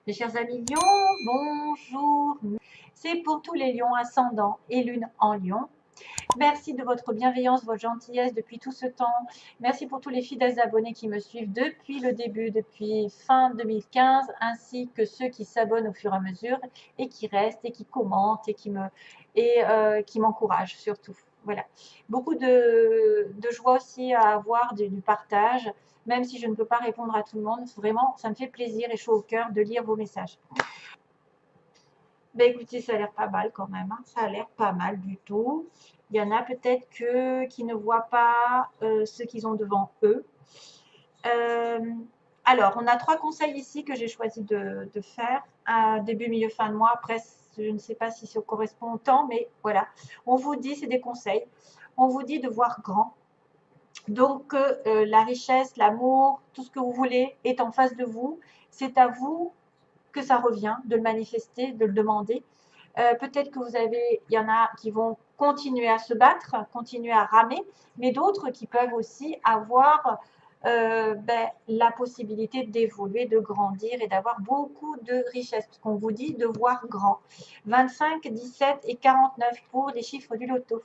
Mes chers amis lions, bonjour. C'est pour tous les lions ascendants et lune en lion. Merci de votre bienveillance, votre gentillesse depuis tout ce temps. Merci pour tous les fidèles abonnés qui me suivent depuis le début, depuis fin 2015, ainsi que ceux qui s'abonnent au fur et à mesure et qui restent et qui commentent et qui m'encouragent surtout. Voilà. Beaucoup de joie aussi à avoir du partage, même si je ne peux pas répondre à tout le monde. Vraiment, ça me fait plaisir et chaud au cœur de lire vos messages. Ben écoutez, ça a l'air pas mal quand même, hein. Ça a l'air pas mal du tout. Il y en a peut-être qui ne voient pas ce qu'ils ont devant eux. Euh, alors, on a 3 conseils ici que j'ai choisi de faire. Début, milieu, fin de mois. Après, je ne sais pas si ça correspond au temps, mais voilà. On vous dit, c'est des conseils. On vous dit de voir grand. Donc, la richesse, l'amour, tout ce que vous voulez est en face de vous. C'est à vous que ça revient de le manifester, de le demander. Peut-être que il y en a qui vont continuer à se battre, continuer à ramer, mais d'autres qui peuvent aussi avoir la possibilité d'évoluer, de grandir et d'avoir beaucoup de richesse, parce qu'on vous dit de voir grand. 25, 17 et 49 pour les chiffres du loto.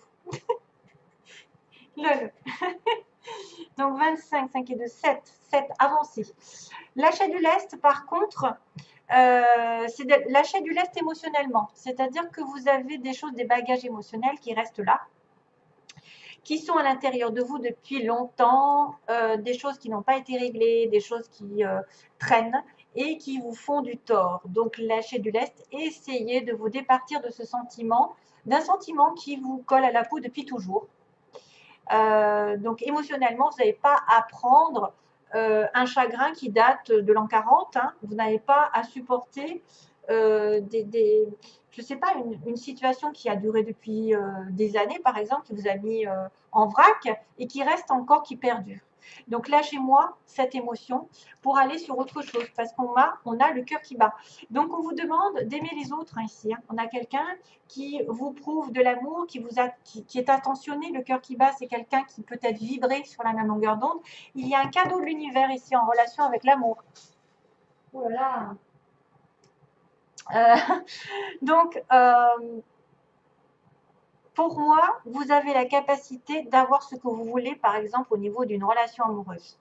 Donc 25, 5 et 2, 7, 7 avancé. L'achat du lest, par contre, c'est l'achat du lest émotionnellement. C'est-à-dire que vous avez des choses, des bagages émotionnels qui restent là, qui sont à l'intérieur de vous depuis longtemps, des choses qui n'ont pas été réglées, des choses qui traînent et qui vous font du tort. Donc lâchez du lest, essayez de vous départir de ce sentiment, d'un sentiment qui vous colle à la peau depuis toujours. Donc émotionnellement, vous n'avez pas à prendre un chagrin qui date de l'an 40. Hein. Vous n'avez pas à supporter je ne sais pas, une situation qui a duré depuis des années, par exemple, qui vous a mis en vrac et qui reste encore, qui perdure. Donc lâchez-moi cette émotion pour aller sur autre chose, parce on a le cœur qui bat. Donc on vous demande d'aimer les autres, hein, ici. Hein. On a quelqu'un qui vous prouve de l'amour, qui est attentionné. Le cœur qui bat, c'est quelqu'un qui peut être vibré sur la même longueur d'onde. Il y a un cadeau de l'univers ici en relation avec l'amour. Voilà. Donc, pour moi, vous avez la capacité d'avoir ce que vous voulez, par exemple, au niveau d'une relation amoureuse,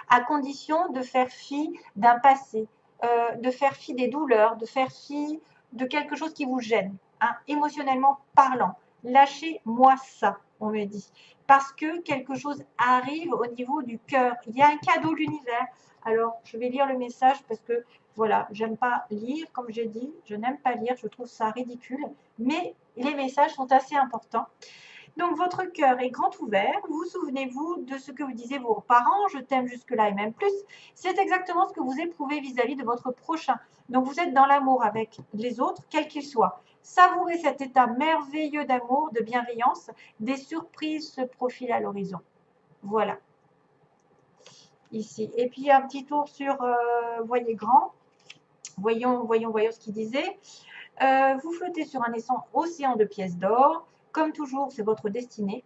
à condition de faire fi d'un passé, de faire fi des douleurs, de faire fi de quelque chose qui vous gêne, hein, émotionnellement parlant. Lâchez-moi ça, on me dit, parce que quelque chose arrive au niveau du cœur. Il y a un cadeau de l'univers. Alors, je vais lire le message parce que, voilà, j'aime pas lire, comme j'ai dit, je n'aime pas lire, je trouve ça ridicule, mais les messages sont assez importants. Donc, votre cœur est grand ouvert. Vous souvenez-vous de ce que vous disiez vos parents, je t'aime jusque-là et même plus. C'est exactement ce que vous éprouvez vis-à-vis de votre prochain. Donc, vous êtes dans l'amour avec les autres, quels qu'ils soient. Savourez cet état merveilleux d'amour, de bienveillance. Des surprises se profilent à l'horizon. Voilà. Ici. Et puis, un petit tour sur voyez grand. Voyons ce qu'il disait. Vous flottez sur un océan de pièces d'or. Comme toujours, c'est votre destinée.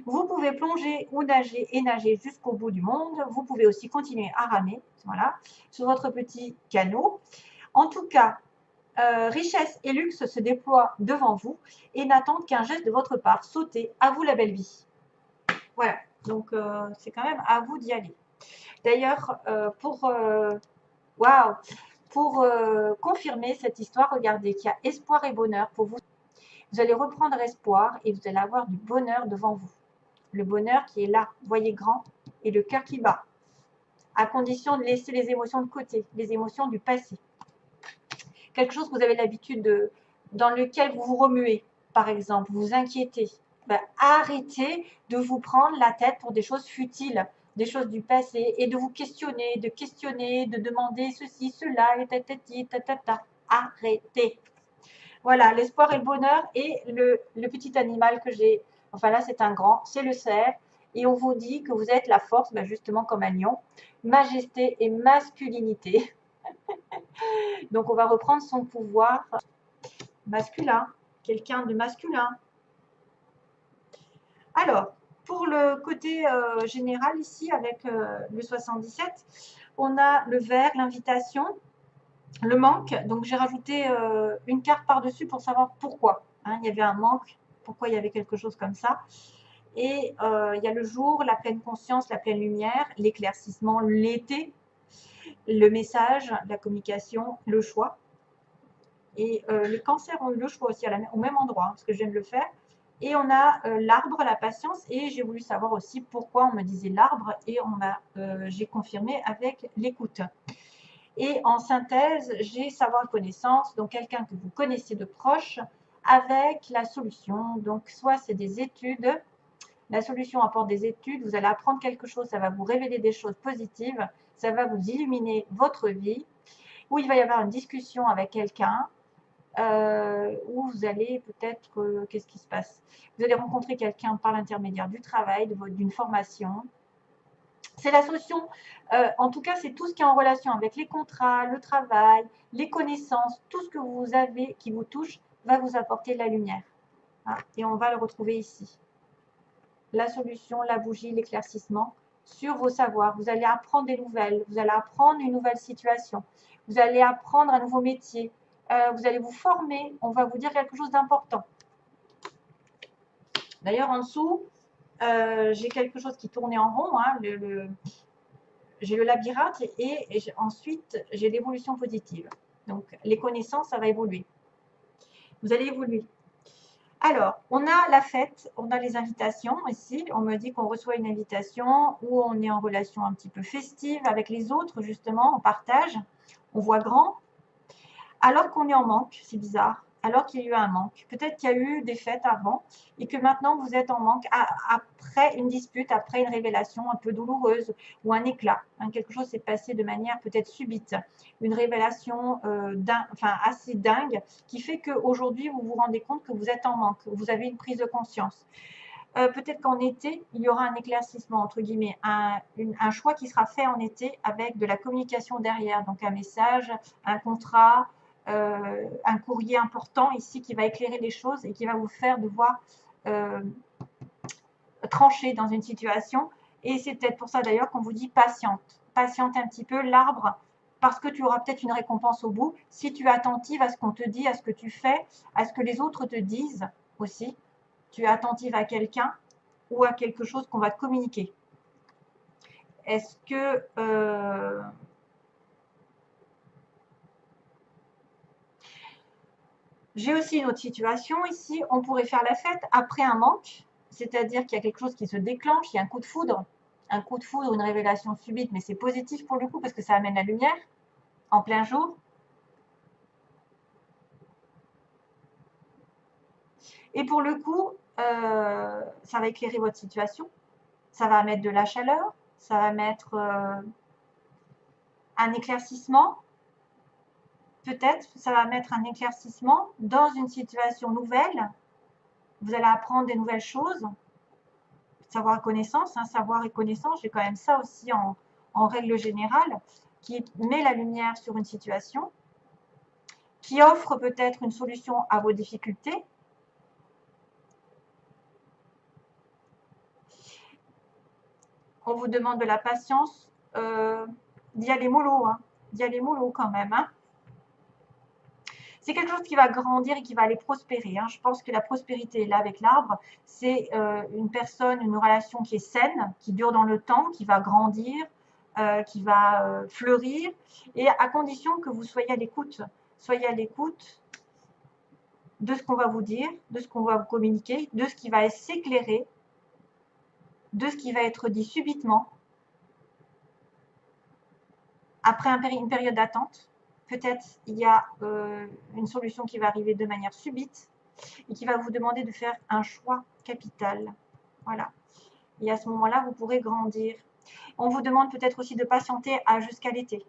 Vous pouvez plonger ou nager et nager jusqu'au bout du monde. Vous pouvez aussi continuer à ramer, voilà, sur votre petit canot. En tout cas, richesse et luxe se déploient devant vous et n'attendent qu'un geste de votre part. Sautez, à vous la belle vie. Voilà, donc c'est quand même à vous d'y aller. D'ailleurs, pour confirmer cette histoire, regardez qu'il y a espoir et bonheur pour vous. Vous allez reprendre espoir et vous allez avoir du bonheur devant vous. Le bonheur qui est là, voyez grand, et le cœur qui bat, à condition de laisser les émotions de côté, les émotions du passé. Quelque chose que vous avez l'habitude dans lequel vous vous remuez, par exemple, vous vous inquiétez. Ben, arrêtez de vous prendre la tête pour des choses futiles, des choses du passé, et de vous questionner, de demander ceci, cela, et tatati, tatata. Arrêtez. Voilà, l'espoir et le bonheur, et le petit animal que j'ai, enfin là c'est un grand, c'est le cerf, et on vous dit que vous êtes la force, ben justement comme un lion, majesté et masculinité. Donc on va reprendre son pouvoir masculin, quelqu'un de masculin. Alors, pour le côté général ici, avec le 77, on a le vert, l'invitation, Le manque, donc j'ai rajouté une carte par-dessus pour savoir pourquoi. Hein, il y avait un manque, pourquoi il y avait quelque chose comme ça. Et il y a le jour, la pleine conscience, la pleine lumière, l'éclaircissement, l'été, le message, la communication, le choix. Et les cancers ont eu le choix aussi au même endroit, hein, parce que je viens de le faire. Et on a l'arbre, la patience, et j'ai voulu savoir aussi pourquoi on me disait l'arbre, et j'ai confirmé avec l'écoute. Et en synthèse, j'ai savoir et connaissance, donc quelqu'un que vous connaissez de proche, avec la solution. Donc soit c'est des études, la solution apporte des études, vous allez apprendre quelque chose, ça va vous révéler des choses positives, ça va vous illuminer votre vie, ou il va y avoir une discussion avec quelqu'un, où vous allez peut-être, qu'est-ce qui se passe? Vous allez rencontrer quelqu'un par l'intermédiaire du travail, d'une formation. C'est la solution, en tout cas, c'est tout ce qui est en relation avec les contrats, le travail, les connaissances, tout ce que vous avez qui vous touche va vous apporter de la lumière. Hein, et on va le retrouver ici. La solution, la bougie, l'éclaircissement sur vos savoirs. Vous allez apprendre des nouvelles, vous allez apprendre une nouvelle situation, vous allez apprendre un nouveau métier, vous allez vous former, on va vous dire quelque chose d'important. D'ailleurs, en dessous, j'ai quelque chose qui tournait en rond, hein, j'ai le labyrinthe et ensuite j'ai l'évolution positive. Donc les connaissances, ça va évoluer. Vous allez évoluer. Alors, on a la fête, on a les invitations ici. On me dit qu'on reçoit une invitation où on est en relation un petit peu festive avec les autres, justement, on partage, on voit grand. Alors qu'on est en manque, c'est bizarre, alors qu'il y a eu un manque. Peut-être qu'il y a eu des fêtes avant et que maintenant vous êtes en manque après une dispute, après une révélation un peu douloureuse ou un éclat. Hein, quelque chose s'est passé de manière peut-être subite. Une révélation assez dingue qui fait qu'aujourd'hui vous vous rendez compte que vous êtes en manque, vous avez une prise de conscience. Peut-être qu'en été, il y aura un éclaircissement, entre guillemets, un choix qui sera fait en été avec de la communication derrière, donc un message, un contrat, un courrier important ici qui va éclairer les choses et qui va vous faire devoir trancher dans une situation. Et c'est peut-être pour ça d'ailleurs qu'on vous dit patiente. Patiente un petit peu, l'arbre, parce que tu auras peut-être une récompense au bout si tu es attentive à ce qu'on te dit, à ce que tu fais, à ce que les autres te disent aussi. Tu es attentive à quelqu'un ou à quelque chose qu'on va te communiquer. Est-ce que j'ai aussi une autre situation ici, on pourrait faire la fête après un manque, c'est-à-dire qu'il y a quelque chose qui se déclenche, il y a un coup de foudre, une révélation subite, mais c'est positif pour le coup parce que ça amène la lumière en plein jour. Et pour le coup, ça va éclairer votre situation, ça va mettre de la chaleur, ça va mettre un éclaircissement. Peut-être ça va mettre un éclaircissement dans une situation nouvelle. Vous allez apprendre des nouvelles choses. Savoir et connaissance, hein, savoir et connaissance, j'ai quand même ça aussi en règle générale, qui met la lumière sur une situation, qui offre peut-être une solution à vos difficultés. On vous demande de la patience, d'y aller mollo, hein, d'y aller mollo quand même. Hein. C'est quelque chose qui va grandir et qui va aller prospérer. Hein. Je pense que la prospérité, là, avec l'arbre, c'est une personne, une relation qui est saine, qui dure dans le temps, qui va grandir, qui va fleurir, et à condition que vous soyez à l'écoute. Soyez à l'écoute de ce qu'on va vous dire, de ce qu'on va vous communiquer, de ce qui va s'éclairer, de ce qui va être dit subitement, après une période d'attente. Peut-être il y a une solution qui va arriver de manière subite et qui va vous demander de faire un choix capital. Voilà. Et à ce moment-là, vous pourrez grandir. On vous demande peut-être aussi de patienter jusqu'à l'été.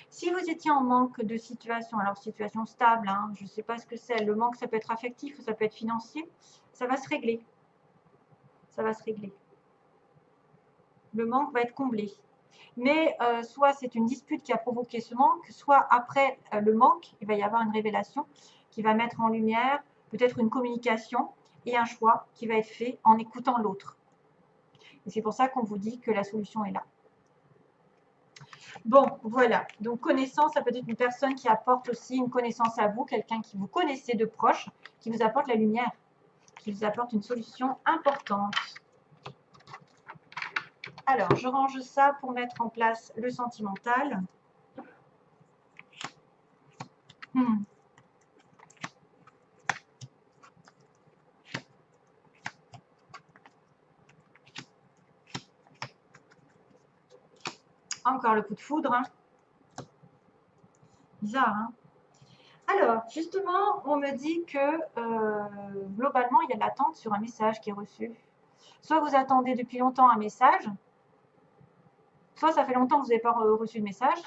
Si vous étiez en manque de situation, alors situation stable, hein, je ne sais pas ce que c'est, le manque ça peut être affectif ou ça peut être financier, ça va se régler. Ça va se régler. Le manque va être comblé. Mais soit c'est une dispute qui a provoqué ce manque, soit après le manque, il va y avoir une révélation qui va mettre en lumière peut-être une communication et un choix qui va être fait en écoutant l'autre. Et c'est pour ça qu'on vous dit que la solution est là. Bon, voilà. Donc, connaissance, ça peut être une personne qui apporte aussi une connaissance à vous, quelqu'un qui vous connaissez de proche, qui vous apporte la lumière, qui vous apporte une solution importante. Alors, je range ça pour mettre en place le sentimental. Encore le coup de foudre. Hein. Bizarre, hein. Alors, justement, on me dit que globalement, il y a de l'attente sur un message qui est reçu. Soit vous attendez depuis longtemps un message, soit ça fait longtemps que vous n'avez pas reçu de message.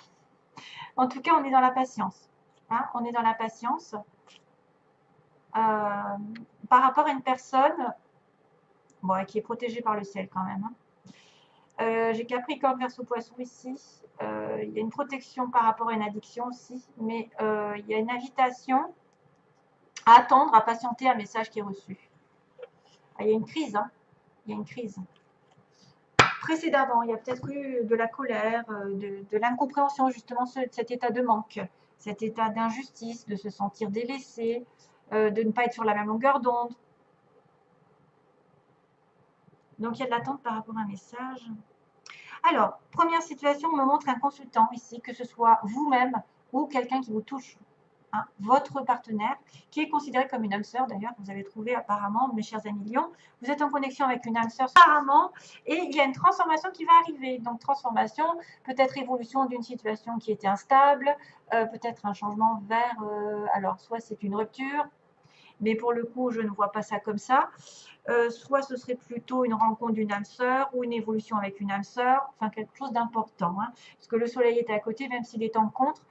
En tout cas, on est dans la patience. Hein, on est dans la patience. Par rapport à une personne bon, qui est protégée par le ciel quand même. Hein. J'ai Capricorne, Verseau, Poisson ici. Il y a une protection par rapport à une addiction aussi, mais il y a une invitation à attendre, à patienter un message qui est reçu. Ah, il y a une crise, hein. Il y a une crise. Précédemment, il y a peut-être eu de la colère, de l'incompréhension, justement, cet état de manque, cet état d'injustice, de se sentir délaissé, de ne pas être sur la même longueur d'onde. Donc, il y a de l'attente par rapport à un message. Alors, première situation, on me montre un consultant ici, que ce soit vous-même ou quelqu'un qui vous touche. Hein, votre partenaire, qui est considéré comme une âme sœur, d'ailleurs, vous avez trouvé apparemment, mes chers amis Lions, vous êtes en connexion avec une âme sœur apparemment, et il y a une transformation qui va arriver. Donc, transformation, peut-être évolution d'une situation qui était instable, peut-être un changement vers, alors, soit c'est une rupture, mais pour le coup, je ne vois pas ça comme ça. Soit ce serait plutôt une rencontre d'une âme sœur ou une évolution avec une âme sœur, enfin quelque chose d'important, hein, parce que le soleil est à côté, même s'il est en contre.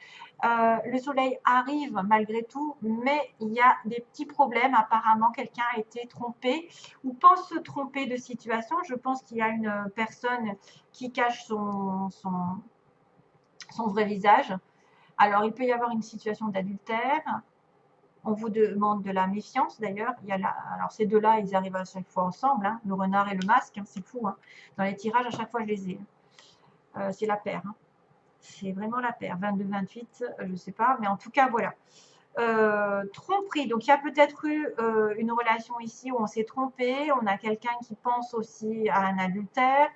Le soleil arrive malgré tout, mais il y a des petits problèmes. Apparemment, quelqu'un a été trompé ou pense se tromper de situation. Je pense qu'il y a une personne qui cache son vrai visage. Alors, il peut y avoir une situation d'adultère. On vous demande de la méfiance d'ailleurs. Alors ces deux-là, ils arrivent à chaque fois ensemble, hein, le renard et le masque, hein, c'est fou. Hein. Dans les tirages, à chaque fois, je les ai. C'est la paire. Hein. C'est vraiment la paire. 22, 28, je ne sais pas. Mais en tout cas, voilà. Tromperie. Donc il y a peut-être eu une relation ici où on s'est trompé. On a quelqu'un qui pense aussi à un adultère,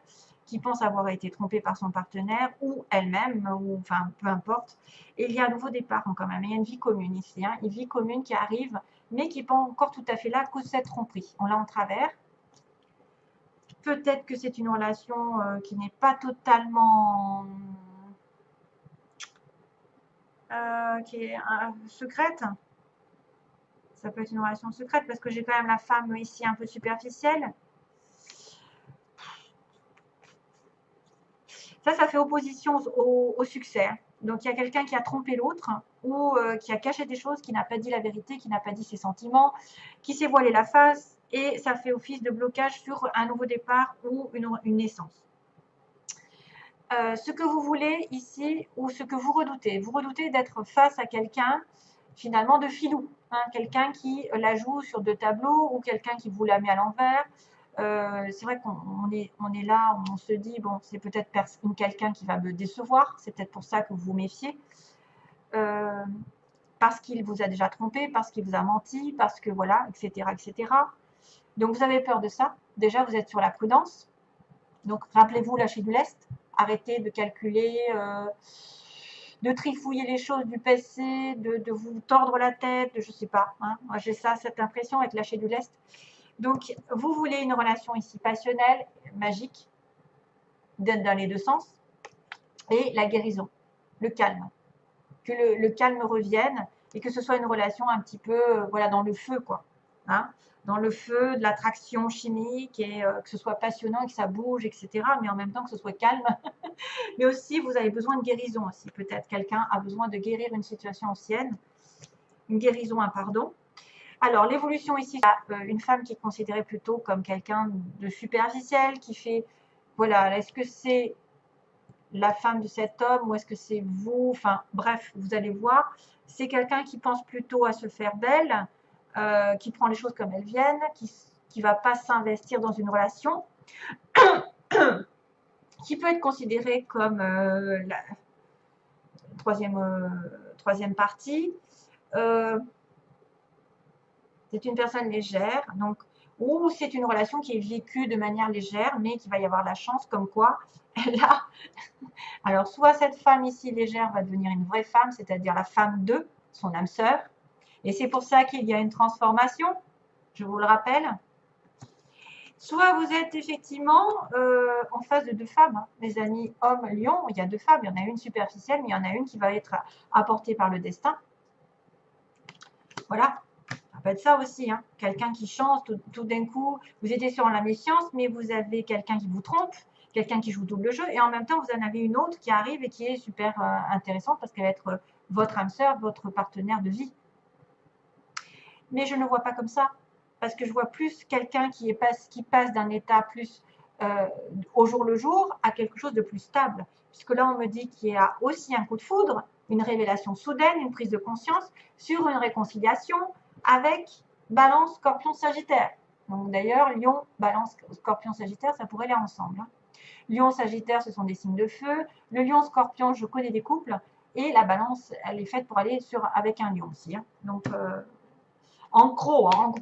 qui pense avoir été trompé par son partenaire ou elle-même, ou enfin peu importe. Et il y a un nouveau départ hein, quand même. Il y a une vie commune ici, hein, une vie commune qui arrive, mais qui n'est pas encore tout à fait là à cause de cette tromperie. On l'a en travers. Peut-être que c'est une relation qui n'est pas totalement qui est secrète. Ça peut être une relation secrète parce que j'ai quand même la femme ici un peu superficielle. Ça fait opposition au succès. Donc il y a quelqu'un qui a trompé l'autre ou qui a caché des choses, qui n'a pas dit la vérité, qui n'a pas dit ses sentiments, qui s'est voilé la face et ça fait office de blocage sur un nouveau départ ou une naissance. Ce que vous voulez ici ou ce que vous redoutez d'être face à quelqu'un finalement de filou, hein, quelqu'un qui la joue sur deux tableaux ou quelqu'un qui vous la met à l'envers. C'est vrai qu'on est là, on se dit, bon, c'est peut-être quelqu'un qui va me décevoir, c'est peut-être pour ça que vous vous méfiez, parce qu'il vous a déjà trompé, parce qu'il vous a menti, parce que voilà, etc., etc. Donc vous avez peur de ça. Déjà, vous êtes sur la prudence. Donc rappelez-vous, lâchez du lest, arrêtez de calculer, de trifouiller les choses du passé, de vous tordre la tête, je ne sais pas. Hein. Moi, j'ai cette impression avec lâcher du lest. Donc, vous voulez une relation ici passionnelle, magique, dans les deux sens, et la guérison, le calme. Que le calme revienne et que ce soit une relation un petit peu voilà, dans le feu, quoi. Hein, dans le feu de l'attraction chimique et que ce soit passionnant et que ça bouge, etc. Mais en même temps que ce soit calme. Mais aussi, vous avez besoin de guérison aussi. Peut-être quelqu'un a besoin de guérir une situation ancienne, une guérison, un pardon. Alors, l'évolution ici, une femme qui est considérée plutôt comme quelqu'un de superficiel, qui fait, voilà, est-ce que c'est la femme de cet homme ou est-ce que c'est vous? Enfin, bref, vous allez voir. C'est quelqu'un qui pense plutôt à se faire belle, qui prend les choses comme elles viennent, qui ne va pas s'investir dans une relation, qui peut être considérée comme troisième partie. C'est une personne légère, donc, ou c'est une relation qui est vécue de manière légère, mais qu'il va y avoir la chance comme quoi elle a. Alors, soit cette femme ici légère va devenir une vraie femme, c'est-à-dire la femme de son âme sœur. Et c'est pour ça qu'il y a une transformation, je vous le rappelle. Soit vous êtes effectivement en face de deux femmes, hein. Les amis hommes lion, il y a deux femmes, il y en a une superficielle, mais il y en a une qui va être apportée par le destin. Voilà, ça peut être ça aussi, hein. Quelqu'un qui change tout d'un coup, vous étiez sur la méfiance, mais vous avez quelqu'un qui vous trompe, quelqu'un qui joue double jeu, et en même temps, vous en avez une autre qui arrive et qui est super intéressante parce qu'elle va être votre âme sœur, votre partenaire de vie. Mais je ne le vois pas comme ça, parce que je vois plus quelqu'un qui passe d'un état plus au jour le jour à quelque chose de plus stable. Puisque là, on me dit qu'il y a aussi un coup de foudre, une révélation soudaine, une prise de conscience sur une réconciliation avec Balance, Scorpion, Sagittaire. Donc d'ailleurs, Lion, Balance, Scorpion, Sagittaire, ça pourrait aller ensemble, hein. Lion, Sagittaire, ce sont des signes de feu. Le Lion, Scorpion, je connais des couples. Et la Balance, elle est faite pour aller avec un Lion aussi, hein. Donc, en gros, hein.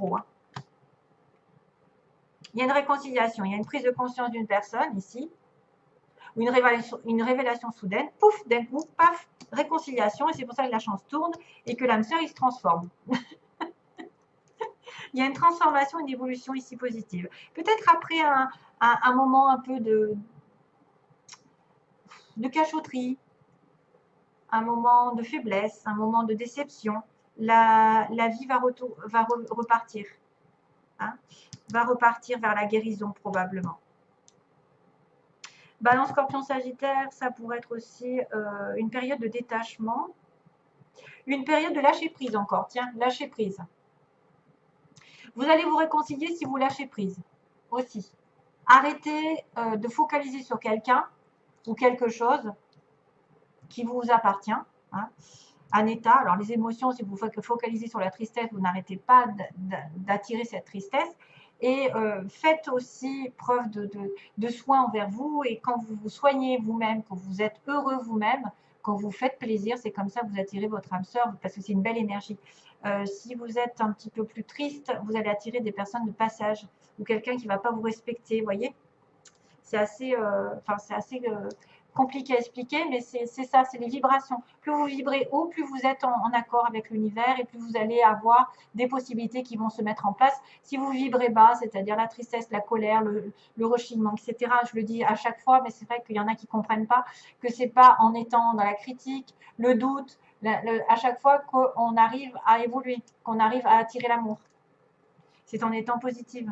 Il y a une réconciliation, il y a une prise de conscience d'une personne ici, une révélation soudaine, pouf, d'un coup, paf, réconciliation, et c'est pour ça que la chance tourne et que l'âme sœur, il se transforme. Il y a une transformation, une évolution ici positive. Peut-être après un moment un peu de cachotterie, un moment de faiblesse, un moment de déception, la vie va repartir. Hein, va repartir vers la guérison probablement. Balance, Scorpion, Sagittaire, ça pourrait être aussi une période de détachement, une période de lâcher prise encore. Tiens, lâcher prise. Vous allez vous réconcilier si vous lâchez prise aussi. Arrêtez de focaliser sur quelqu'un ou quelque chose qui vous appartient. Hein. Un état, alors les émotions, si vous focalisez sur la tristesse, vous n'arrêtez pas d'attirer cette tristesse. Et faites aussi preuve de soin envers vous. Et quand vous vous soignez vous-même, quand vous êtes heureux vous-même, quand vous faites plaisir, c'est comme ça que vous attirez votre âme sœur, parce que c'est une belle énergie. Si vous êtes un petit peu plus triste, vous allez attirer des personnes de passage ou quelqu'un qui ne va pas vous respecter, vous voyez. C'est assez, compliqué à expliquer, mais c'est ça, c'est les vibrations. Plus vous vibrez haut, plus vous êtes en accord avec l'univers et plus vous allez avoir des possibilités qui vont se mettre en place. Si vous vibrez bas, c'est-à-dire la tristesse, la colère, le rechignement, etc., je le dis à chaque fois, mais c'est vrai qu'il y en a qui ne comprennent pas que c'est pas en étant dans la critique, le doute, à chaque fois qu'on arrive à évoluer, qu'on arrive à attirer l'amour. C'est en étant positive.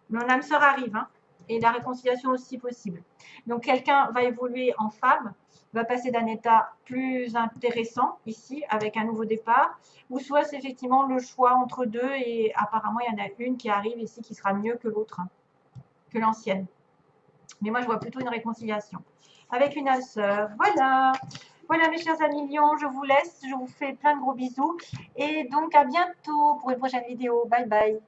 Mon âme sœur arrive, hein. Et la réconciliation aussi possible. Donc, quelqu'un va évoluer en femme, va passer d'un état plus intéressant ici, avec un nouveau départ, ou soit c'est effectivement le choix entre deux, et apparemment, il y en a une qui arrive ici qui sera mieux que l'autre, hein, que l'ancienne. Mais moi, je vois plutôt une réconciliation. Avec une âme sœur, voilà. Voilà mes chers amis lions, je vous laisse, je vous fais plein de gros bisous, et donc à bientôt pour une prochaine vidéo. Bye bye.